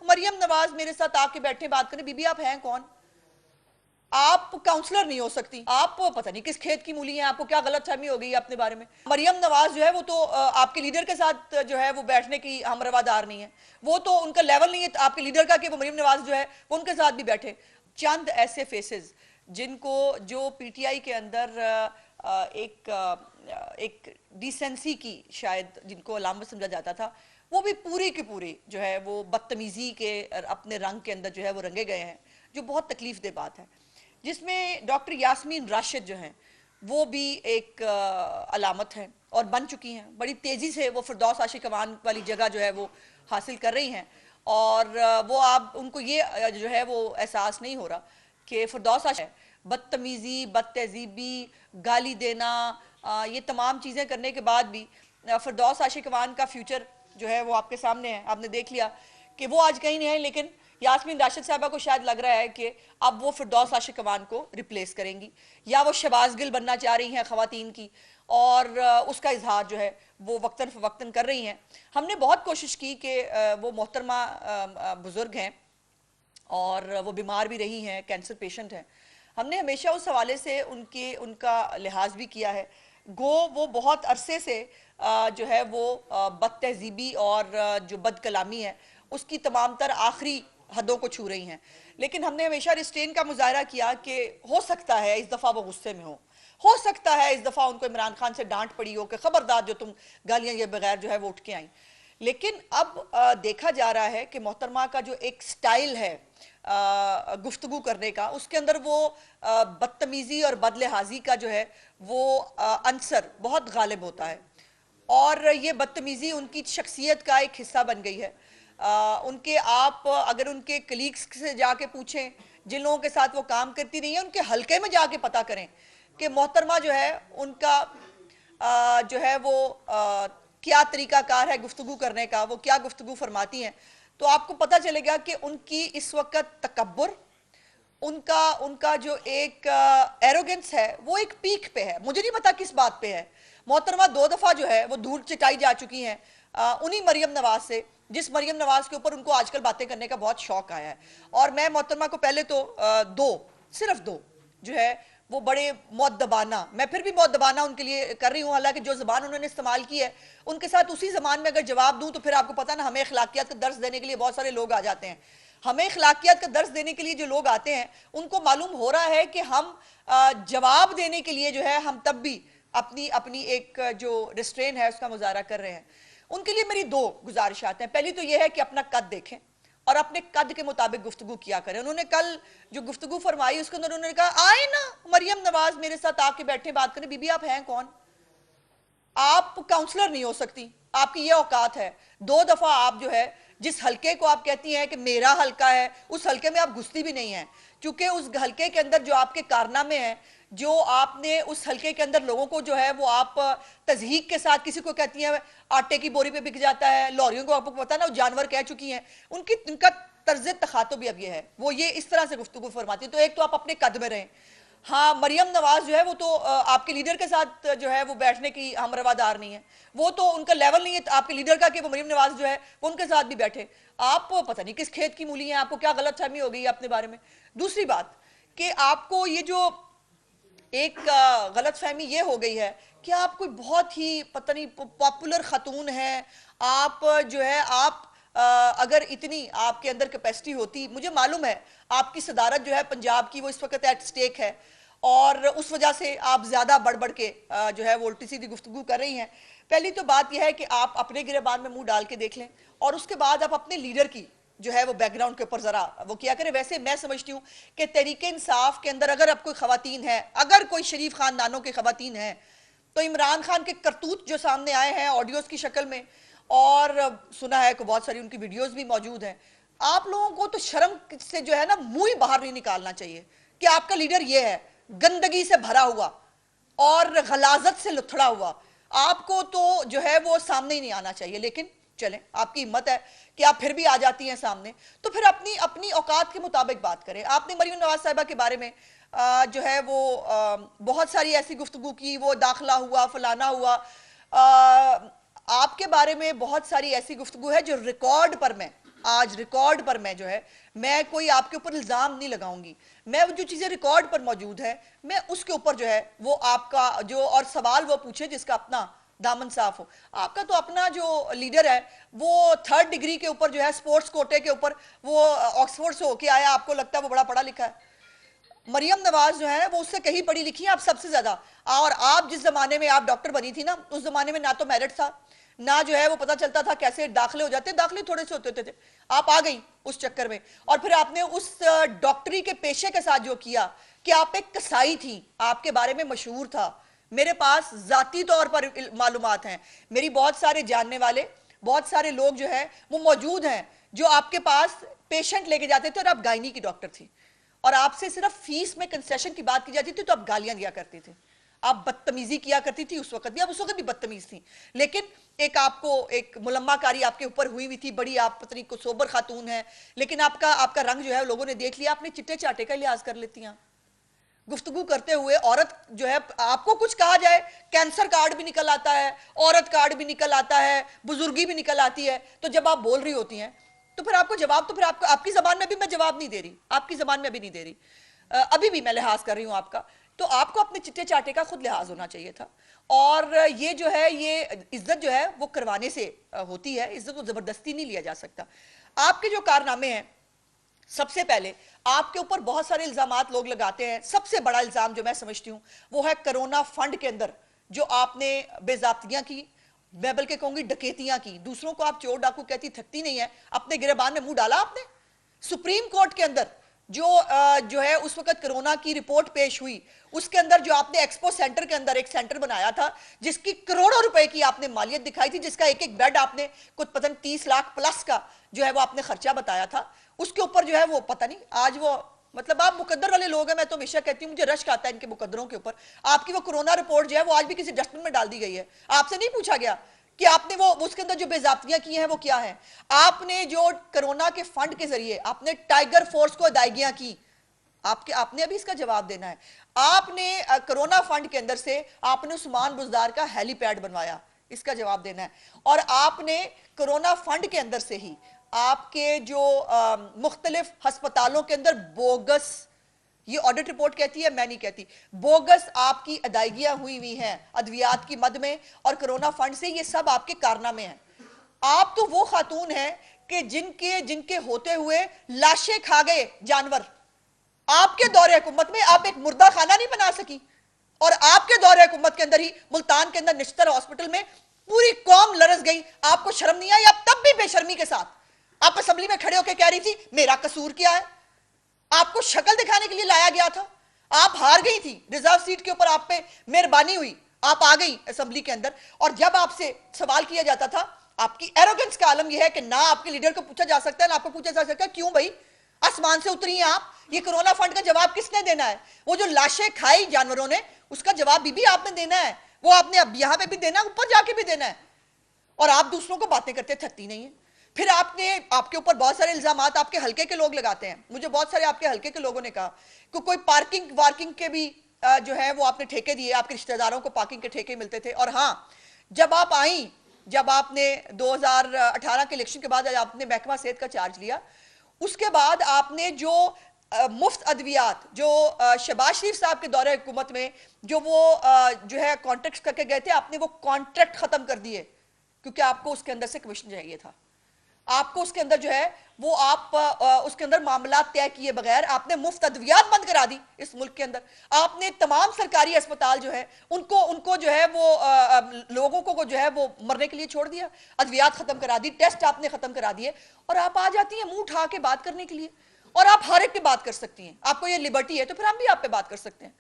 मरियम नवाज मेरे साथ आके बैठे बात करें, बीबी आप हैं कौन? आप काउंसलर नहीं हो सकती, आप पता नहीं किस खेत की मूली हैं, आपको क्या गलतफहमी हो गई है अपने बारे में। मरियम नवाज जो है वो तो आपके लीडर के साथ जो है वो बैठने की हम रवादार नहीं है, वो तो उनका लेवल नहीं है आपके लीडर का कि वो मरियम नवाज जो है वो उनके साथ भी बैठे। चंद ऐसे फेसेस जिनको जो पीटीआई के अंदर एक डिसेंसी की शायद जिनको अलामत समझा जाता था, वो भी पूरी की पूरी जो है वो बदतमीजी के अपने रंग के अंदर जो है वो रंगे गए हैं, जो बहुत तकलीफ दे बात है। जिसमें डॉक्टर यास्मीन राशिद जो हैं वो भी एक अलामत है और बन चुकी हैं। बड़ी तेज़ी से वो फिरदौस आशिक अवान वाली जगह जो है वो हासिल कर रही हैं, और वो आप उनको ये जो है वो एहसास नहीं हो रहा कि फिरदौस आशिक बदतमीज़ी, बदतहजीबी, गाली देना, ये तमाम चीज़ें करने के बाद भी फिरदौस आशिक अवान का फ्यूचर जो है वो आपके सामने है। आपने देख लिया कि वो आज कहीं नहीं है, लेकिन यास्मीन राशिद साहबा को शायद लग रहा है कि अब वो फिरदौस आशिक अवान को रिप्लेस करेंगी, या वो शहबाज गिल बनना चाह रही हैं ख़वातीन की, और उसका इजहार जो है वो वक्तन फ़वक्तन कर रही हैं। हमने बहुत कोशिश की कि वो मोहतरमा बुज़ुर्ग हैं और वो बीमार भी रही हैं, कैंसर पेशेंट हैं। हमने हमेशा उस हवाले से उनका लिहाज भी किया है। गो वो बहुत अरसे से जो है वो बद तहजीबी और जो बद कलामी है उसकी तमाम तर आखिरी हदों को छू रही हैं, लेकिन हमने हमेशा रिस्ट्रेन का मुजाहरा किया कि हो सकता है इस दफ़ा वो गुस्से में हो सकता है इस दफ़ा उनको इमरान खान से डांट पड़ी हो कि खबरदार जो तुम गालियां ये बगैर जो है वो उठ के आई। लेकिन अब देखा जा रहा है कि मोहतरमा का जो एक स्टाइल है गुफ्तगू करने का, उसके अंदर वो बदतमीज़ी और बदलिहाजी का जो है वो अंसर बहुत गालिब होता है, और ये बदतमीज़ी उनकी शख्सियत का एक हिस्सा बन गई है। उनके आप अगर उनके कलीग्स से जाके पूछें जिन लोगों के साथ वो काम करती रही है, उनके हलके में जाके पता करें कि मोहतरमा जो है उनका जो है वो क्या तरीकाकार है गुफ्तगू करने का, वो क्या गुफ्तगू फरमाती हैं, तो आपको पता चलेगा कि उनकी इस वक्त तकब्बुर, उनका जो एक एरोगेंस है वो एक पीक पे है। मुझे नहीं पता किस बात पे है। मोहतरमा 2 दफ़ा जो है वो धूल चिटाई जा चुकी हैं उन्हीं मरियम नवाज से, जिस मरियम नवाज के ऊपर उनको आजकल बातें करने का बहुत शौक आया है। और मैं मोहतरमा को पहले तो सिर्फ दो जो है वो बड़े मौदबाना, मैं फिर भी मौदबाना उनके लिए कर रही हूँ, हालांकि जो ज़बान उन्होंने इस्तेमाल की है उनके साथ उसी ज़बान में अगर जवाब दूँ तो फिर आपको पता ना, हमें अखलाकियात का दर्स देने के लिए बहुत सारे लोग आ जाते हैं। हमें अखलाकियात का दर्स देने के लिए जो लोग आते हैं उनको मालूम हो रहा है कि हम जवाब देने के लिए जो है हम तब भी अपनी अपनी एक जो रिस्ट्रेन है उसका मुजाहरा कर रहे हैं। उनके लिए मेरी 2 गुजारिशात हैं। पहली तो यह है कि अपना कद देखें और अपने कद के मुताबिक गुफ्तगू किया करें। उन्होंने कल जो गुफ्तगू फरमाई उसके अंदर उन्होंने कहा आए ना मरियम नवाज मेरे साथ आके बैठे बात करें, बीबी आप हैं कौन? आप काउंसलर नहीं हो सकती, आपकी ये औकात है। 2 दफा आप जो है जिस हलके को आप कहती हैं कि मेरा हलका है, उस हलके में आप घुसती भी नहीं है, क्योंकि उस हलके के अंदर जो आपके कारनामे हैं, जो आपने उस हलके के अंदर लोगों को जो है वो आप तजहीक के साथ, किसी को कहती हैं आटे की बोरी पे बिक जाता है, लॉरियों को आपको पता ना जानवर कह चुकी हैं, उनका तर्ज तखातो भी अब ये है, वो ये इस तरह से गुफ्तगू फरमाती है। तो एक तो आप अपने कद में रहें। हाँ, मरियम नवाज जो है वो तो आपके लीडर के साथ जो है वो बैठने की हम रवादार नहीं है, वो तो उनका लेवल नहीं है आपके लीडर का कि वो मरियम नवाज जो है वो उनके साथ भी बैठे। आप पता नहीं किस खेत की मूली हैं, आपको क्या गलतफहमी हो गई है अपने बारे में। दूसरी बात कि आपको ये जो एक गलतफहमी ये हो गई है कि आप कोई बहुत ही पता नहीं पॉपुलर खतून है, आप जो है आप अगर इतनी आपके अंदर कैपेसिटी होती, मुझे मालूम है आपकी सदारत जो है पंजाब की वो इस वक्त एट स्टेक है, और उस वजह से आप ज़्यादा बढ़ बढ़ के जो है वो उल्टी सीधी गुफ्तगू कर रही हैं। पहली तो बात यह है कि आप अपने गिरबान में मुंह डाल के देख लें, और उसके बाद आप अपने लीडर की जो है वो बैकग्राउंड के ऊपर ज़रा वो किया करें। वैसे मैं समझती हूँ कि तहरीके इंसाफ के अंदर अगर अब कोई ख़वातीन है, अगर कोई शरीफ ख़ानदानों के ख़वातीन हैं, तो इमरान खान के करतूत जो सामने आए हैं ऑडियोज़ की शक्ल में, और सुना है कि बहुत सारी उनकी वीडियोज़ भी मौजूद हैं, आप लोगों को तो शर्म से जो है ना मुंह ही बाहर नहीं निकालना चाहिए कि आपका लीडर ये है, गंदगी से भरा हुआ और गलाजत से लुथड़ा हुआ। आपको तो जो है वो सामने ही नहीं आना चाहिए। लेकिन चलें, आपकी हिम्मत है कि आप फिर भी आ जाती हैं सामने, तो फिर अपनी अपनी औकात के मुताबिक बात करें। आपने मरियम नवाज साहिबा के बारे में जो है वो बहुत सारी ऐसी गुफ्तगू की, वो दाखिला हुआ, फलाना हुआ, आपके बारे में बहुत सारी ऐसी गुफ्तगू है जो रिकॉर्ड पर मैं आज रिकॉर्ड पर मैं जो है, मैं कोई आपके ऊपर इल्जाम नहीं लगाऊंगी, मैं जो चीजें रिकॉर्ड पर मौजूद है मैं उसके ऊपर जो है वो आपका जो और सवाल वो पूछे जिसका अपना दामन साफ हो। आपका तो अपना जो लीडर है वो 3rd डिग्री के ऊपर जो है स्पोर्ट्स कोटे के ऊपर वो ऑक्सफोर्ड से होके आया, आपको लगता है वो बड़ा पढ़ा लिखा है। मरियम नवाज जो है वो उससे कहीं पढ़ी लिखी है आप सबसे ज्यादा। और आप जिस जमाने में आप डॉक्टर बनी थी ना, उस जमाने में ना तो मेरिट था, ना जो है वो पता चलता था कैसे दाखिले हो जाते, दाखिले थोड़े से होते थे। आप आ गई उस चक्कर में, और फिर आपने उस डॉक्टरी के पेशे के साथ जो किया कि आप एक कसाई थी, आपके बारे में मशहूर था। मेरे पास जाती तौर पर मालूमात हैं, मेरी बहुत सारे जानने वाले बहुत सारे लोग जो है वो मौजूद हैं जो आपके पास पेशेंट लेके जाते थे और आप गायनी की डॉक्टर थी, और आपसे सिर्फ फीस में कंसेशन की बात की जाती थी तो आप गालियां दिया करती थी, आप बदतमीजी किया करती थी उस वक्त भी, आप उस वक्त भी बदतमीज थी। लेकिन एक आपको एक मुलम्माकारी आपके ऊपर हुई हुई थी बड़ी, आप पत्नी को सोबर खातून है, लेकिन आपका आपका रंग जो है लोगों ने देख लिया, आपने चिट्टे चाटे का लिहाज कर लेती हैं। गुफ्तगू करते हुए औरत जो है, आपको कुछ कहा जाए कैंसर कार्ड भी निकल आता है, औरत कार्ड भी निकल आता है, बुजुर्गी भी निकल आती है, तो जब आप बोल रही होती हैं तो फिर आपको जवाब, तो फिर आपको आपकी जबान में भी मैं जवाब नहीं दे रही, आपकी जबान में भी नहीं दे रही, अभी भी मैं लिहाज कर रही हूं आपका। तो आपको अपने चिट्टे चाटे का खुद लिहाज होना चाहिए था। और ये जो है ये इज्जत जो है वो करवाने से होती है, इज्जत को जबरदस्ती नहीं लिया जा सकता। आपके जो कारनामे हैं, सबसे पहले आपके ऊपर बहुत सारे इल्जामात लोग लगाते हैं, सबसे बड़ा इल्जाम जो मैं समझती हूं वो है कोरोना फंड के अंदर जो आपने बेजाब्तियां की, मैं बल्कि कहूंगी डकैतियां की। दूसरों को आप चोर डाकू कहती थकती नहीं है, अपने गिरबान में मुंह डाला आपने। सुप्रीम कोर्ट के अंदर जो है उस वक्त कोरोना की रिपोर्ट पेश हुई, उसके अंदर जो आपने एक्सपो सेंटर के अंदर एक सेंटर बनाया था जिसकी करोड़ों रुपए की आपने मालियत दिखाई थी, जिसका एक एक बेड आपने कुछ पता नहीं 30 लाख प्लस का जो है वो आपने खर्चा बताया था, उसके ऊपर जो है वो पता नहीं आज वो, मतलब आप मुकद्दर वाले लोग हैं। मैं तो हमेशा कहती हूँ मुझे रश्क आता है इनके मुकद्दरों के ऊपर। आपकी वो कोरोना रिपोर्ट जो है वो आज भी किसी डस्टबिन में डाल दी गई है, आपसे नहीं पूछा गया कि आपने वो उसके अंदर जो बेजाब्तियां की हैं वो क्या है। आपने जो कोरोना के फंड के जरिए आपने टाइगर फोर्स को अदायगियां की, आपने अभी इसका जवाब देना है। आपने कोरोना फंड के अंदर से आपने उस्मान बुज़दार का हेलीपैड बनवाया, इसका जवाब देना है। और आपने कोरोना फंड के अंदर से ही आपके जो मुख्तलिफ अस्पतालों के अंदर बोगस, ये ऑडिट रिपोर्ट कहती है, मैं नहीं कहती, बोगस आपकी अदायगियां हुई हैं अद्वियात की मद में और कोरोना फंड से, ये सब आपके कारनामे हैं। आप तो वो खातून हैं कि जिनके जिनके होते हुए लाशें खा गए जानवर। आपके दौरे हुकूमत में आप एक मुर्दा खाना नहीं बना सकी, और आपके दौरे हुकूमत के अंदर ही मुल्तान के अंदर निश्तर हॉस्पिटल में पूरी कौम लरस गई। आपको शर्म नहीं आई? आप तब भी बेशर्मी के साथ आप असेंबली में खड़े होकर कह रही थी मेरा कसूर क्या है। आपको शक्ल दिखाने के लिए लाया गया था, आप हार गई थी रिजर्व सीट के ऊपर, आप पे मेहरबानी हुई, आप आ गई असेंबली के अंदर। और जब आपसे सवाल किया जाता था, आपकी एरोगेंस का आलम यह है कि ना आपके लीडर को पूछा जा सकता है ना आपको पूछा जा सकता है क्यों भाई आसमान से उतरी हैं आप, ये कोरोना फंड का जवाब किसने देना है? वो जो लाशें खाई जानवरों ने उसका जवाब भी आपने देना है, वो आपने अब यहां पे भी देना है, ऊपर जाके भी देना है। और आप दूसरों को बातें करते थकती नहीं है। फिर आपके ऊपर बहुत सारे इल्जाम आपके हल्के के लोग लगाते हैं। मुझे बहुत सारे आपके हल्के के लोगों ने कहा कि कोई पार्किंग वार्किंग के भी जो है वो आपने ठेके दिए, आपके रिश्तेदारों को पार्किंग के ठेके मिलते थे। और हाँ, जब आप आई, जब आपने 2018 के इलेक्शन के बाद आपने महकमा सेहत का चार्ज लिया, उसके बाद आपने जो मुफ्त अद्वियात जो शहबाज शरीफ साहब के दौरे हुकूमत में जो वो जो है कॉन्ट्रैक्ट करके गए थे, आपने वो कॉन्ट्रैक्ट खत्म कर दिए क्योंकि आपको उसके अंदर से कमीशन चाहिए था। आपको उसके अंदर जो है वो आप उसके अंदर मामला तय किए बगैर आपने मुफ्त अद्वियात बंद करा दी इस मुल्क के अंदर। आपने तमाम सरकारी अस्पताल जो है उनको जो है वो लोगों को जो है वो मरने के लिए छोड़ दिया, अद्वियात खत्म करा दी, टेस्ट आपने खत्म करा दिए, और आप आ जाती हैं मुंह उठा के बात करने के लिए। और आप हर एक पे बात कर सकती हैं, आपको ये लिबर्टी है तो फिर हम भी आप पे बात कर सकते हैं।